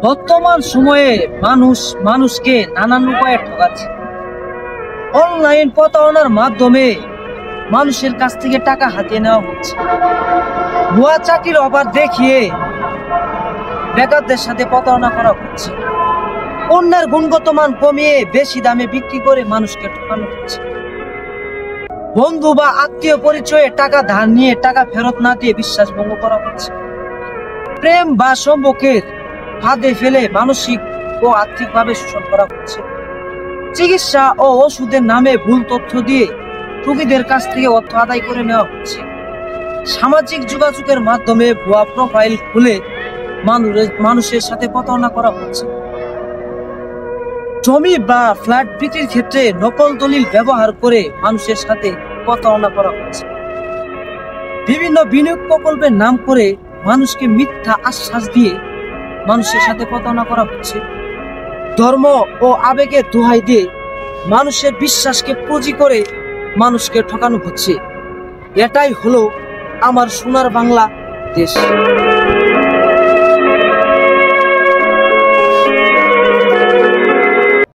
বর্তমান সময়ে মানুষ মানুষকে নানান উপায়ে ঠকাচ্ছে। অনলাইন প্রতারণার মাধ্যমে মানুষের কাছ থেকে টাকা হাতিয়ে নেওয়া হচ্ছে। ভুয়া চাকরির অফার দেখিয়ে বেকারদের সাথে প্রতারণা করা হচ্ছে। পণ্যের গুণগত মান কমিয়ে বেশি দামে বিক্রি করে মানুষকে ঠকানো হচ্ছে। বন্ধু বা আত্মীয় পরিচয়ে টাকা ধার নিয়ে টাকা ফেরত না দিয়ে বিশ্বাস ভঙ্গ করা হচ্ছে। প্রেম বা সম্পর্কের ফাঁদে ফেলে মানসিক ও আর্থিকভাবে শোষণ করা হচ্ছে। চিকিৎসা ও ওষুধের নামে ভুল তথ্য দিয়ে রোগীদের কাছ থেকে অর্থ আদায় করে নেওয়া হচ্ছে। সামাজিক যোগাযোগের মাধ্যমে ভুয়া প্রোফাইল খুলে মানুষের সাথে প্রতারণা করা হচ্ছে। জমি বা ফ্ল্যাট বিক্রির ক্ষেত্রে নকল দলিল ব্যবহার করে মানুষের সাথে প্রতারণা করা হচ্ছে। বিভিন্ন বিনিয়োগ প্রকল্পের নাম করে মানুষকে মিথ্যা আশ্বাস দিয়ে মানুষের সাথে প্রতারণা করা হচ্ছে। ধর্ম ও আবেগের দোহাই দিয়ে মানুষের বিশ্বাসকে পুঁজি করে মানুষকে ঠকানো হচ্ছে। এটাই হলো আমার সোনার বাংলা দেশ।